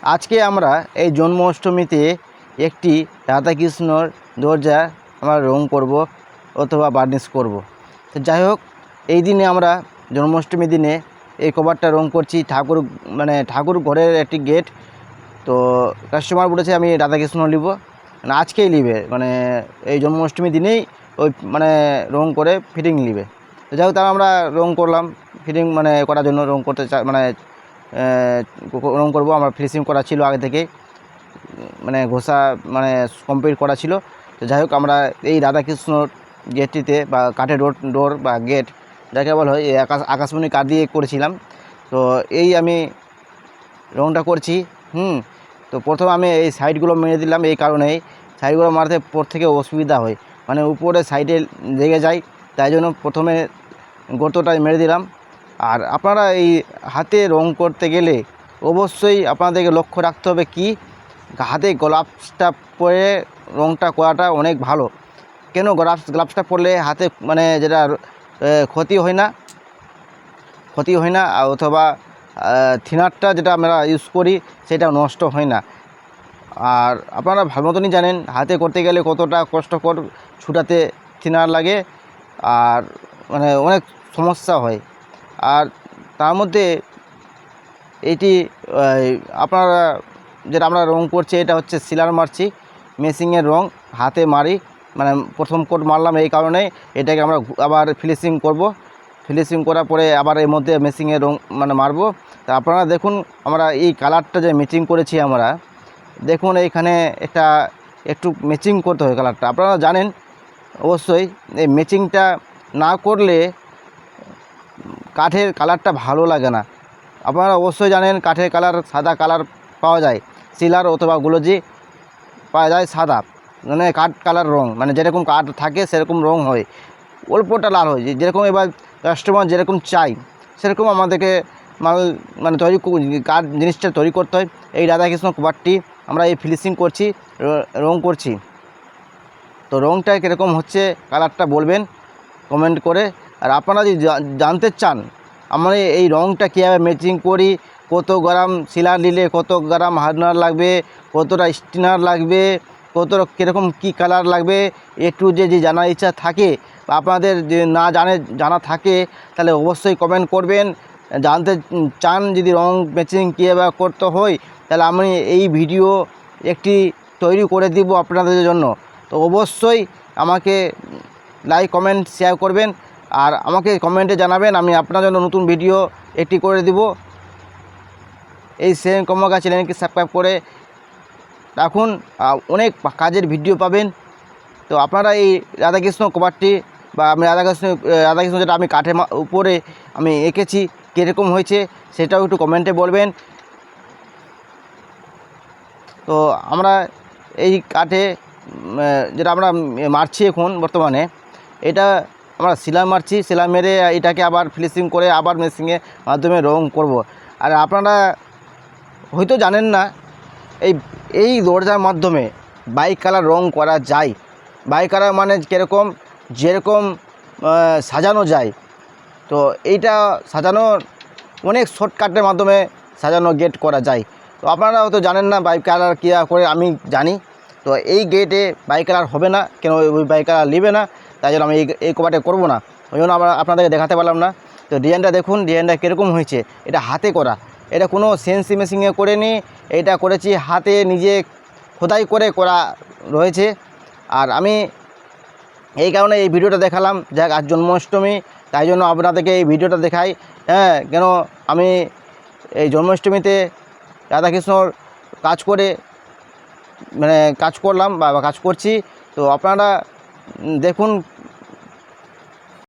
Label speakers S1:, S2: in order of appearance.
S1: আজকে আমরা এই জন্মাষ্টমীতে একটি রাধাকৃষ্ণর দরজা আমরা রং করব অথবা বার্নিশ করব। তো যাই হোক, এই দিনে আমরা জন্মাষ্টমীর দিনে এই কভারটা রং করছি। ঠাকুর ঘরের একটি গেট। তো কাস্টমার বলেছে আমি রাধাকৃষ্ণ নিব, আজকেই নিবে, এই জন্মাষ্টমীর দিনেই ওই রং করে ফিটিং নিবে। তো যাই হোক, তারা আমরা রং করলাম, ফিটিং করার জন্য রং করতে রং করব। আমরা ফিনিশিং করা ছিল আগে থেকে, ঘষা কমপ্লিট করা ছিল। তো যাই হোক, আমরা এই রাধাকৃষ্ণর গেটটিতে বা কাঠের ডোর বা গেট যাকে বলা হয়, এই আকাশমণি কাঠ দিয়ে করেছিলাম। তো এই আমি রংটা করছি। তো প্রথমে আমি এই সাইডগুলো মেরে দিলাম, এই কারণেই সাইডগুলো মারতে পর থেকে অসুবিধা হয়, উপরে সাইডে লেগে যায়, তাই জন্য প্রথমে গর্তটা মেরে দিলাম। আর আপনারা এই হাতে রং করতে গেলে অবশ্যই আপনাদেরকে লক্ষ্য রাখতে হবে কি, হাতে গ্লাভসটা পরে রংটা করাটা অনেক ভালো। কেন গ্লাভসটা পরলে হাতে যেটা ক্ষতি হয় না, অথবা থিনারটা যেটা আমরা ইউজ করি সেটা নষ্ট হয় না। আর আপনারা ভালো মতনই জানেন হাতে করতে গেলে কতটা কষ্টকর, ছুটাতে থিনার লাগে আর অনেক সমস্যা হয়। আর তার মধ্যে এইটি আপনারা যেটা আমরা রং করছি, এটা হচ্ছে সিলার মারছি, মেশিনের রং হাতে মারি, প্রথম কোট মারলাম, এই কারণে এটাকে আমরা আবার ফিনিশিং করব। ফিনিশিং করার পরে আবার এর মধ্যে মেশিনের রং মারবো। তা আপনারা দেখুন, আমরা এই কালারটা যে ম্যাচিং করেছি, আমরা দেখুন এইখানে একটু ম্যাচিং করতে হয় কালারটা। আপনারা জানেন অবশ্যই, এই ম্যাচিংটা না করলে কাঠের কালারটা ভালো লাগে না। আপনারা অবশ্যই জানেন কাঠের কালার সাদা কালার পাওয়া যায়, সিলার অথবা গ্লোজি পাওয়া যায় সাদা, কাঠ কালার রং, যেরকম কাঠ থাকে সেরকম রং হয়, অল্পটা লাল হয়, যেরকম এবার কাস্টমার যেরকম চাই সেরকম আমাদেরকে মাল তৈরি কাঠ জিনিসটা তৈরি করতে হয়। এই রাধাকৃষ্ণ কভারটি আমরা এই ফিনিশিং করছি, রং করছি। তো রংটা কীরকম হচ্ছে কালারটা বলবেন কমেন্ট করে। আর আপনারা যদি জানতে চান আমরা এই রংটা কীভাবে ম্যাচিং করি, কত গ্রাম সিলার নিলে কত গ্রাম হার্ডনার লাগবে, কতটা স্টিনার লাগবে, কতটা কীরকম কী কালার লাগবে, একটু যে জানার ইচ্ছা থাকে বা আপনাদের যে জানা থাকে, তাহলে অবশ্যই কমেন্ট করবেন। জানতে চান যদি রং ম্যাচিং কীভাবে করতে হয়, তাহলে আমি এই ভিডিও একটি তৈরি করে দিব আপনাদের জন্য। তো অবশ্যই আমাকে লাইক কমেন্ট শেয়ার করবেন, আর আমাকে কমেন্টে জানাবেন, আমি আপনার জন্য নতুন ভিডিও একটি করে দিব। এই সেম কমকা চ্যানেলকে সাবস্ক্রাইব করে রাখুন, অনেক কাজের ভিডিও পাবেন। তো আপনারা এই রাধাকৃষ্ণ কভারটি বা আমি রাধাকৃষ্ণ যেটা আমি কাঠের উপরে আমি এঁকেছি কীরকম হয়েছে সেটাও একটু কমেন্টে বলবেন। তো আমরা এই কাঠে যেটা আমরা মারছি এখন বর্তমানে, এটা আমরা সিলাই মারছি, সিলাই মেরে এটাকে আবার ফিনিশিং করে আবার মেশিনের মাধ্যমে রং করব। আর আপনারা হয়তো জানেন না এই দরজার মাধ্যমে বাইক কালার রং করা যায়। বাইক কালার কীরকম, যেরকম সাজানো যায়। তো এইটা সাজানোর অনেক শর্টকাটের মাধ্যমে সাজানো গেট করা যায়। তো আপনারা হয়তো জানেন না বাইক কালার কী করে, আমি জানি। তো এই গেটে বাইক কালার হবে না, কেন ওই বাইক কালার নেবে না, তাই জন্য আমি এই কভারটা করবো না, ওই জন্য আমরা আপনাদেরকে দেখাতে পারলাম না। তো ডিজাইনটা দেখুন, ডিজাইনটা কীরকম হয়েছে, এটা হাতে করা, এটা কোনো সিএনসি মেশিনে করে নি, এটা করেছি হাতে নিজে খোদাই করে করা রয়েছে। আর আমি এই কারণে এই ভিডিওটা দেখালাম, যাক আজ জন্মাষ্টমী, তাই জন্য আপনাদেরকে এই ভিডিওটা দেখাই। কেন আমি এই জন্মাষ্টমীতে রাধাকৃষ্ণর কাজ করে কাজ করলাম বা কাজ করছি। তো আপনারা দেখুন